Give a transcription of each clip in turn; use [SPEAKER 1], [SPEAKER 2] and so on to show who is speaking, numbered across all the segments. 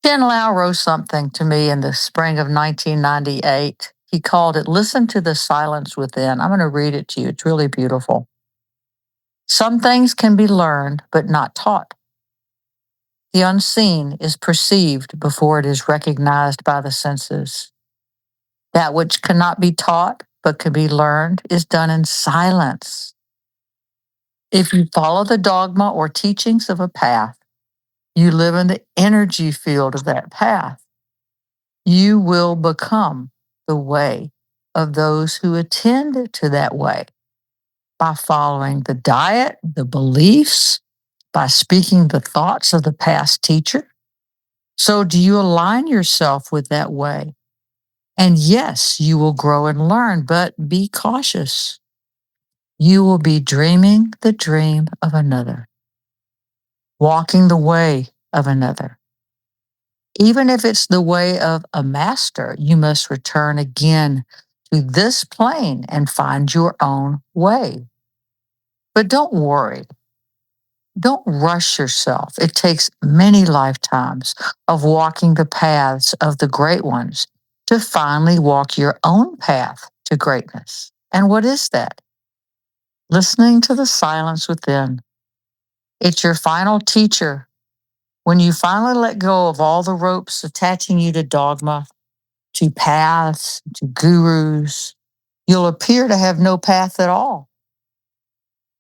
[SPEAKER 1] Ken Lau wrote something to me in the spring of 1998. He called it Listen to the Silence Within. I'm going to read it to you. It's really beautiful. Some things can be learned, but not taught. The unseen is perceived before it is recognized by the senses. That which cannot be taught, but can be learned, is done in silence. If you follow the dogma or teachings of a path, you live in the energy field of that path. You will become the way of those who attend to that way by following the diet, the beliefs, by speaking the thoughts of the past teacher. So, do you align yourself with that way? And yes, you will grow and learn, but be cautious. You will be dreaming the dream of another, walking the way of another. Even if it's the way of a master, you must return again to this plane and find your own way. But don't worry. Don't rush yourself. It takes many lifetimes of walking the paths of the great ones to finally walk your own path to greatness. And what is that? Listening to the silence within. It's your final teacher. When you finally let go of all the ropes attaching you to dogma, to paths, to gurus, you'll appear to have no path at all.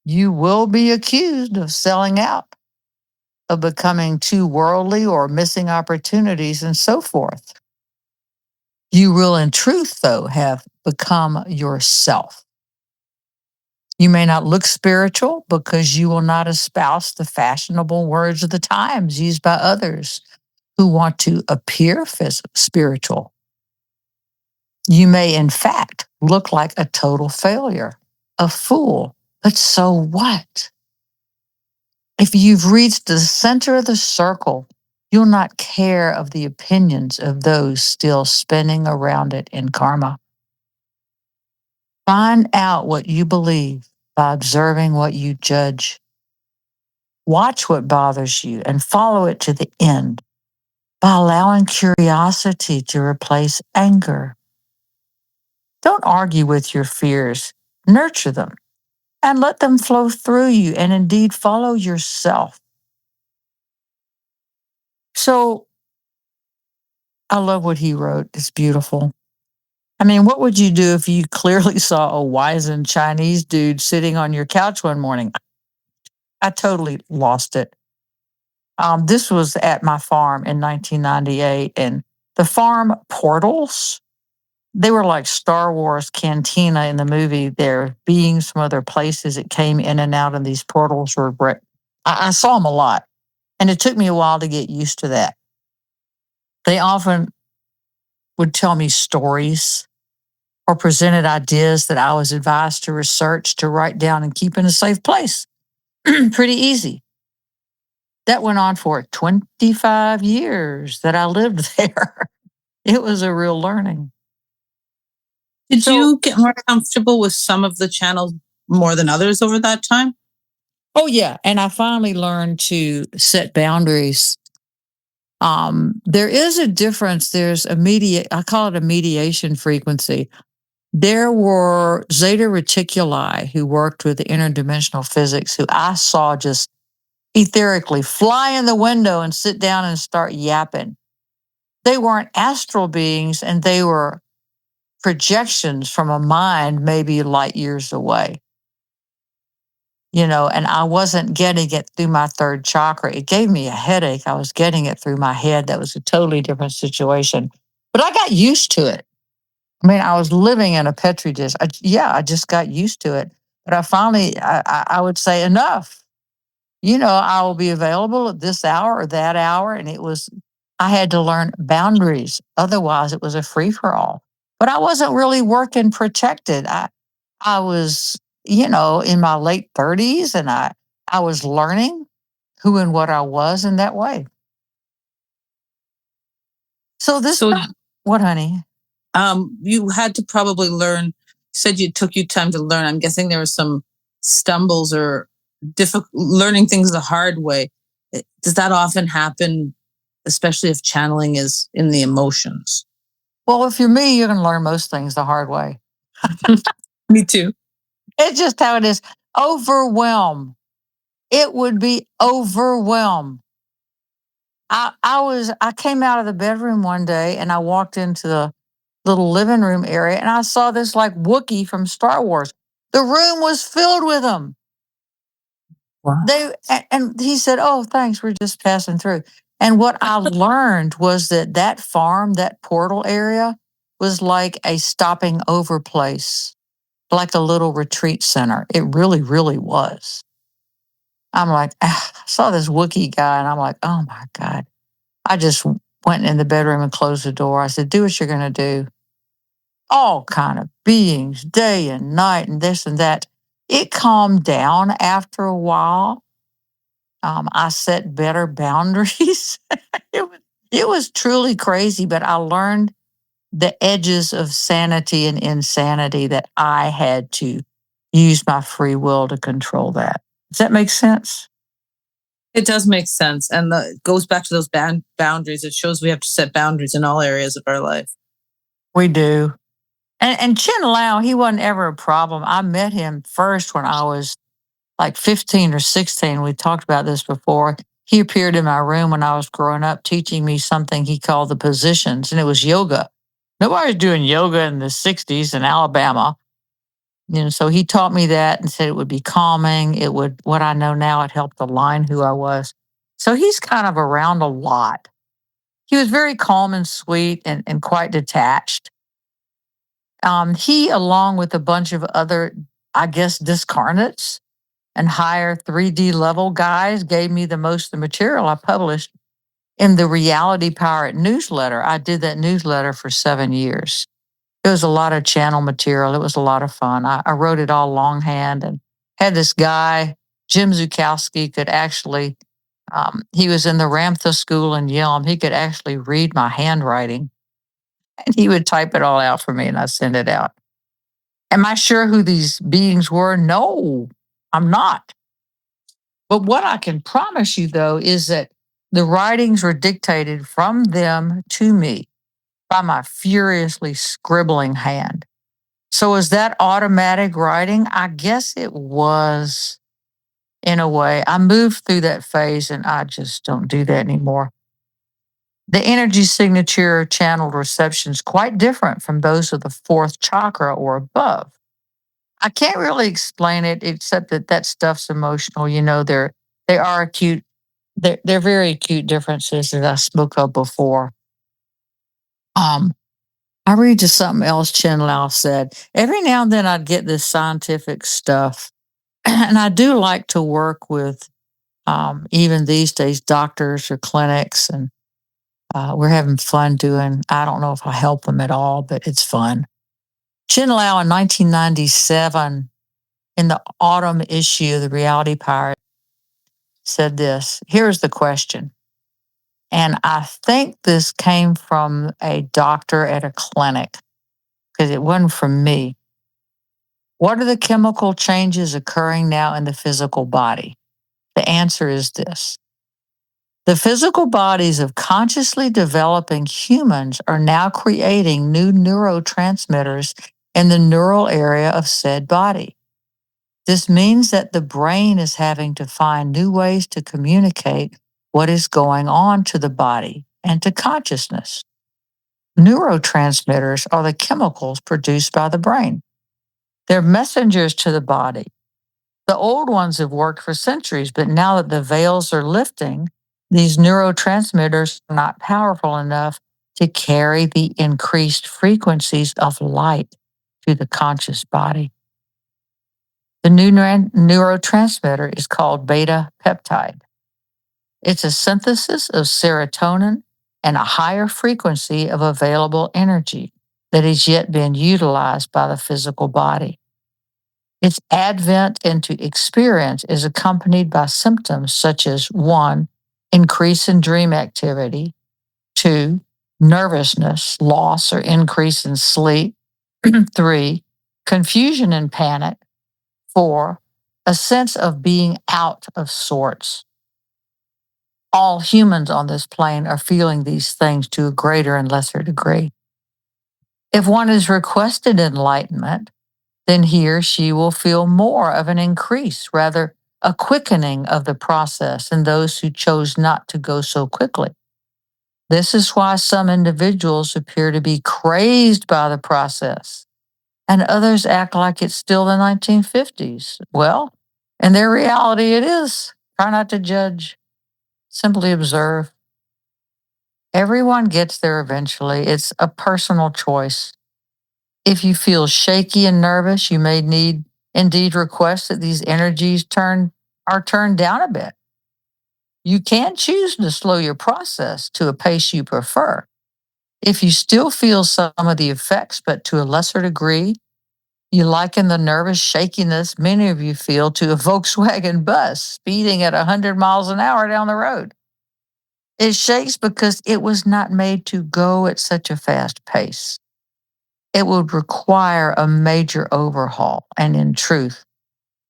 [SPEAKER 1] You will be accused of selling out, of becoming too worldly or missing opportunities and so forth. You will, in truth, though, have become yourself. You may not look spiritual because you will not espouse the fashionable words of the times used by others who want to appear spiritual. You may, in fact, look like a total failure, a fool, but so what? If you've reached the center of the circle, you'll not care of the opinions of those still spinning around it in karma. Find out what you believe by observing what you judge. Watch what bothers you and follow it to the end by allowing curiosity to replace anger. Don't argue with your fears, nurture them and let them flow through you and indeed follow yourself. So I love what he wrote. It's beautiful. I mean, what would you do if you clearly saw a wizened Chinese dude sitting on your couch one morning? I totally lost it. This was at my farm in 1998, and the farm portals, they were like Star Wars cantina in the movie. There being some other places that came in and out, and these portals were. I saw them a lot, and it took me a while to get used to that. They often would tell me stories or presented ideas that I was advised to research, to write down, and keep in a safe place. Pretty easy. That went on for 25 years that I lived there. It was a real learning.
[SPEAKER 2] Did you get more comfortable with some of the channels more than others over that time?
[SPEAKER 1] Oh, yeah. And I finally learned to set boundaries. There is a difference. There's I call it a mediation frequency. There were Zeta Reticuli who worked with the interdimensional physics who I saw just etherically fly in the window and sit down and start yapping. They weren't astral beings, and they were projections from a mind maybe light years away. And I wasn't getting it through my third chakra. It gave me a headache. I was getting it through my head. That was a totally different situation. But I got used to it. I mean, I was living in a petri dish. I just got used to it. But I would say enough. I will be available at this hour or that hour. And I had to learn boundaries. Otherwise, it was a free for all. But I wasn't really working protected. I was, in my late 30s, and I was learning who and what I was in that way. What, honey?
[SPEAKER 2] You had to probably learn. You said it took you time to learn. I'm guessing there were some stumbles or learning things the hard way. Does that often happen especially if channeling is in the emotions.
[SPEAKER 1] Well, if you're me, you're going to learn most things the hard way.
[SPEAKER 2] Me too.
[SPEAKER 1] It's just how it is. Overwhelm. It would be overwhelm. I came out of the bedroom one day and I walked into the little living room area and I saw this like Wookiee from Star Wars. The room was filled with them.
[SPEAKER 2] Wow.
[SPEAKER 1] And he said, "Oh, thanks. We're just passing through." And what I learned was that farm, that portal area was like a stopping over place, like a little retreat center. It really, really was. I'm like, I saw this Wookiee guy and I'm like, oh my God. I just went in the bedroom and closed the door. I said, do what you're going to do. All kind of beings, day and night and this and that. It calmed down after a while. I set better boundaries. it, was, it was truly crazy, but I learned the edges of sanity and insanity that I had to use my free will to control that. Does that make sense?
[SPEAKER 2] It does make sense. And it goes back to those boundaries. It shows we have to set boundaries in all areas of our life.
[SPEAKER 1] We do. And Chin Lao, he wasn't ever a problem. I met him first when I was like 15 or 16. We talked about this before. He appeared in my room when I was growing up, teaching me something he called the positions, and it was yoga. Nobody was doing yoga in the 60s in Alabama. So he taught me that and said it would be calming. It would, what I know now, it helped align who I was. So he's kind of around a lot. He was very calm and sweet and quite detached. He, along with a bunch of other, I guess, discarnates and higher 3D level guys, gave me the most of the material I published in the Reality Pirate newsletter. I did that newsletter for 7 years. It was a lot of channel material. It was a lot of fun. I wrote it all longhand and had this guy, Jim Zukowski, could actually, he was in the Ramtha School in Yelm. He could actually read my handwriting and he would type it all out for me and I'd send it out. Am I sure who these beings were? No, I'm not. But what I can promise you, though, is that the writings were dictated from them to me by my furiously scribbling hand. So is that automatic writing? I guess it was in a way. I moved through that phase and I just don't do that anymore. The energy signature channeled reception is quite different from those of the fourth chakra or above. I can't really explain it except that stuff's emotional. They are acute. They're very acute differences that I spoke of before. I read to something else Chen Lao said. Every now and then I'd get this scientific stuff, and I do like to work with even these days doctors or clinics, and we're having fun doing. I don't know if I help them at all, but it's fun. Chen Lao in 1997, in the autumn issue of the Reality Pirate, said this. Here's the question. And I think this came from a doctor at a clinic because it wasn't from me. What are the chemical changes occurring now in the physical body? The answer is this. The physical bodies of consciously developing humans are now creating new neurotransmitters in the neural area of said body. This means that the brain is having to find new ways to communicate what is going on to the body and to consciousness. Neurotransmitters are the chemicals produced by the brain. They're messengers to the body. The old ones have worked for centuries, but now that the veils are lifting, these neurotransmitters are not powerful enough to carry the increased frequencies of light to the conscious body. The new neurotransmitter is called beta peptide. It's a synthesis of serotonin and a higher frequency of available energy that is yet being utilized by the physical body. Its advent into experience is accompanied by symptoms such as 1, increase in dream activity, 2, nervousness, loss or increase in sleep, 3, confusion and panic, 4, a sense of being out of sorts. All humans on this plane are feeling these things to a greater and lesser degree. If one has requested enlightenment, then he or she will feel more of an increase, rather, a quickening of the process in those who chose not to go so quickly. This is why some individuals appear to be crazed by the process, and others act like it's still the 1950s. Well, in their reality, it is. Try not to judge, simply observe. Everyone gets there eventually. It's a personal choice. If you feel shaky and nervous, you may need indeed request that these energies are turned down a bit. You can choose to slow your process to a pace you prefer. If you still feel some of the effects, but to a lesser degree, you liken the nervous shakiness many of you feel to a Volkswagen bus speeding at 100 miles an hour down the road. It shakes because it was not made to go at such a fast pace. It would require a major overhaul. And in truth,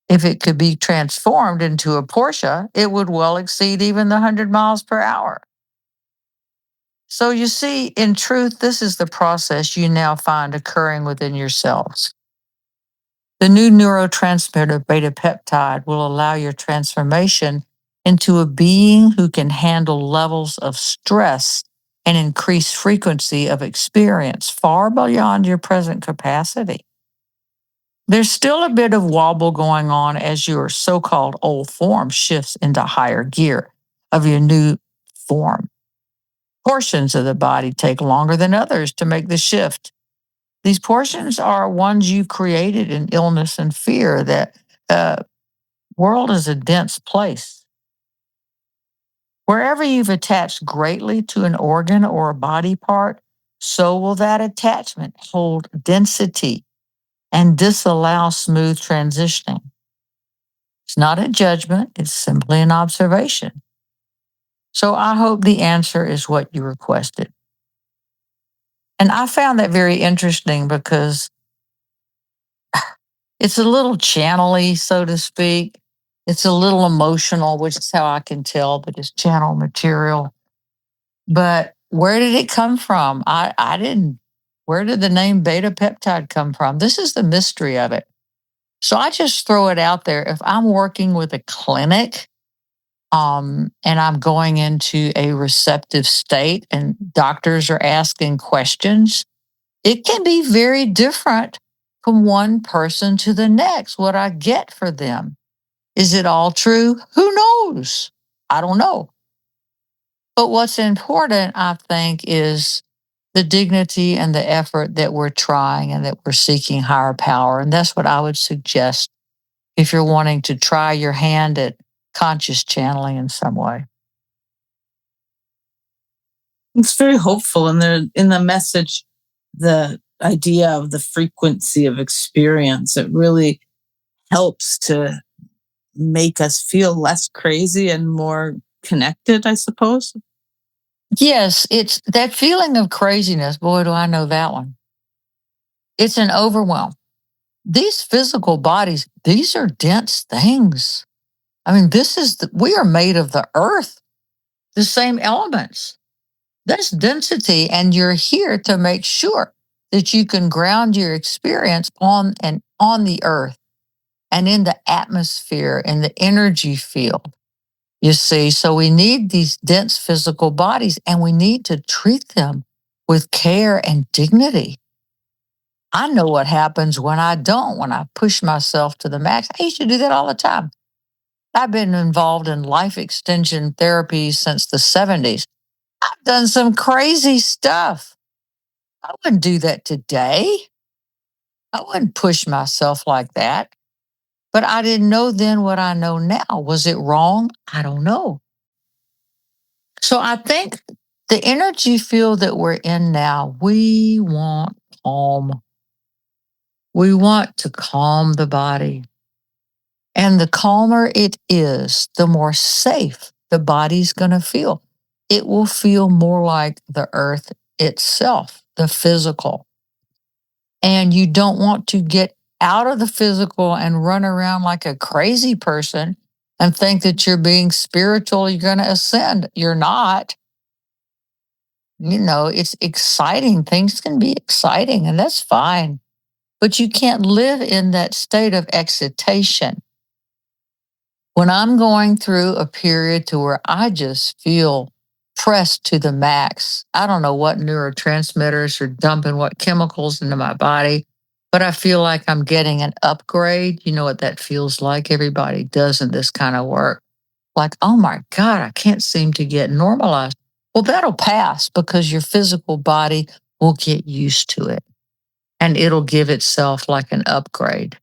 [SPEAKER 1] if it could be transformed into a Porsche, it would well exceed even the 100 miles per hour. So you see, in truth, this is the process you now find occurring within yourselves. The new neurotransmitter beta peptide will allow your transformation into a being who can handle levels of stress and increased frequency of experience far beyond your present capacity. There's still a bit of wobble going on as your so called old form shifts into higher gear of your new form. Portions of the body take longer than others to make the shift. These portions are ones you created in illness and fear. That world is a dense place. Wherever you've attached greatly to an organ or a body part, so will that attachment hold density and disallow smooth transitioning. It's not a judgment, it's simply an observation. So I hope the answer is what you requested. And I found that very interesting because it's a little channely, so to speak. It's a little emotional, which is how I can tell that it's channel material. But where did it come from? I didn't. Where did the name beta peptide come from? This is the mystery of it. So I just throw it out there. If I'm working with a clinic, and I'm going into a receptive state and doctors are asking questions, it can be very different from one person to the next, what I get for them. Is it all true? Who knows? I don't know. But what's important, I think, is the dignity and the effort that we're trying and that we're seeking higher power. And that's what I would suggest if you're wanting to try your hand at conscious channeling in some way.
[SPEAKER 2] It's very hopeful, and in the message, the idea of the frequency of experience, it really helps to make us feel less crazy and more connected, I suppose.
[SPEAKER 1] Yes, it's that feeling of craziness. Boy, do I know that one. It's an overwhelm. These physical bodies, these are dense things. I mean, we are made of the earth, the same elements. That's density, and you're here to make sure that you can ground your experience on the earth and in the atmosphere and the energy field. You see, so we need these dense physical bodies and we need to treat them with care and dignity. I know what happens when I don't, when I push myself to the max. I used to do that all the time. I've been involved in life extension therapy since the 70s. I've done some crazy stuff. I wouldn't do that today. I wouldn't push myself like that. But I didn't know then what I know now. Was it wrong? I don't know. So I think the energy field that we're in now, we want calm. We want to calm the body. And the calmer it is, the more safe the body's going to feel. It will feel more like the earth itself, the physical. And you don't want to get out of the physical and run around like a crazy person and think that you're being spiritual, you're going to ascend. You're not. It's exciting. Things can be exciting, and that's fine. But you can't live in that state of excitation. When I'm going through a period to where I just feel pressed to the max, I don't know what neurotransmitters are dumping what chemicals into my body, but I feel like I'm getting an upgrade. You know what that feels like? Everybody does in this kind of work. Like, oh my God, I can't seem to get normalized. Well, that'll pass because your physical body will get used to it and it'll give itself like an upgrade.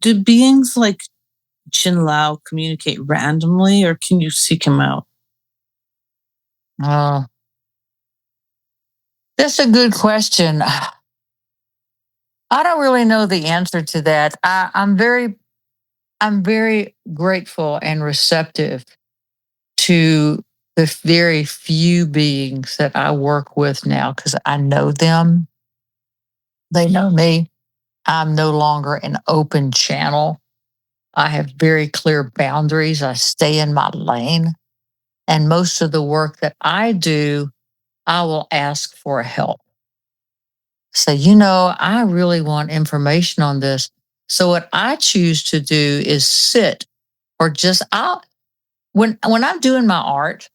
[SPEAKER 2] Do beings like Chin Lao communicate randomly, or can you seek him out?
[SPEAKER 1] Oh, that's a good question. I don't really know the answer to that. I'm very grateful and receptive to the very few beings that I work with now because I know them. They know me. I'm no longer an open channel. I have very clear boundaries. I stay in my lane. And most of the work that I do, I will ask for help. Say, I really want information on this. So what I choose to do is sit or just I'll when I'm doing my art,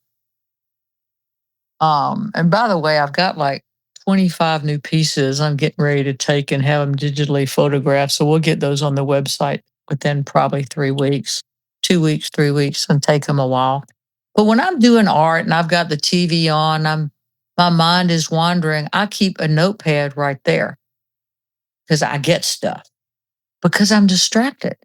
[SPEAKER 1] and by the way, I've got like 25 new pieces I'm getting ready to take and have them digitally photographed. So we'll get those on the website within probably 3 weeks, 2 weeks, 3 weeks, and take them a while. But when I'm doing art and I've got the TV on, my mind is wandering. I keep a notepad right there because I get stuff because I'm distracted.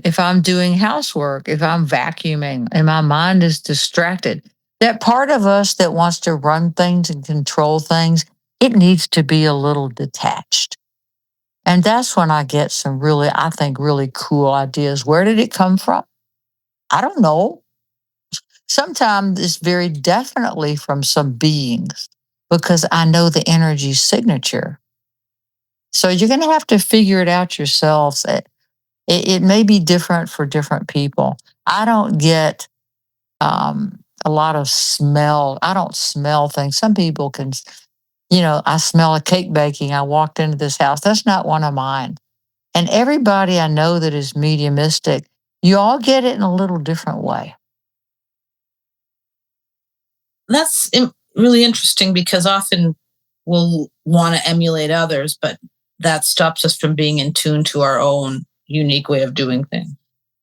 [SPEAKER 1] If I'm doing housework, if I'm vacuuming and my mind is distracted, that part of us that wants to run things and control things, it needs to be a little detached. And that's when I get some really, I think, really cool ideas. Where did it come from? I don't know. Sometimes it's very definitely from some beings because I know the energy signature. So you're going to have to figure it out yourselves. It may be different for different people. I don't get a lot of smell. I don't smell things. Some people can, I smell a cake baking. I walked into this house. That's not one of mine. And everybody I know that is mediumistic, you all get it in a little different way.
[SPEAKER 2] That's really interesting because often we'll want to emulate others, but that stops us from being in tune to our own unique way of doing things.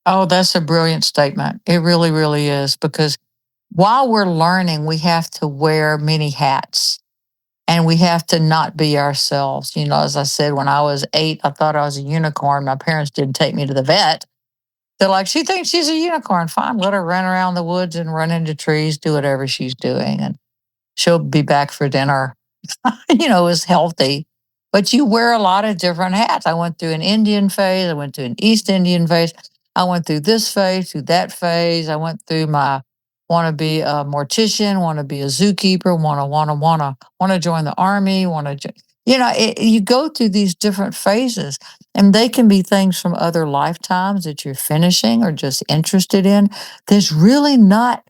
[SPEAKER 1] Oh, that's a brilliant statement. It really, really is. Because while we're learning, we have to wear many hats and we have to not be ourselves. As I said, when I was 8, I thought I was a unicorn. My parents didn't take me to the vet. They're like, she thinks she's a unicorn. Fine, let her run around the woods and run into trees, do whatever she's doing. And she'll be back for dinner. Is healthy. But you wear a lot of different hats. I went through an Indian phase. I went through an East Indian phase. I went through this phase, through that phase. I went through my want to be a mortician, want to be a zookeeper, want to join the army, you go through these different phases, and they can be things from other lifetimes that you're finishing or just interested in. There's really not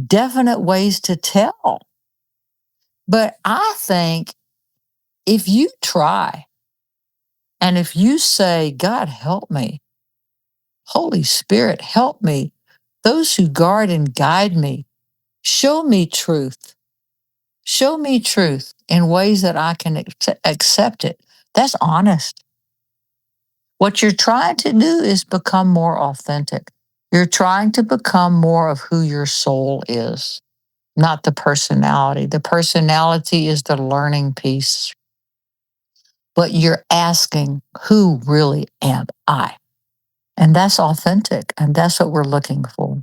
[SPEAKER 1] definite ways to tell. But I think if you try and if you say, God, help me, Holy Spirit, help me, those who guard and guide me, show me truth. Show me truth in ways that I can accept it. That's honest. What you're trying to do is become more authentic. You're trying to become more of who your soul is, not the personality. The personality is the learning piece. But you're asking, who really am I? And that's authentic. And that's what we're looking for.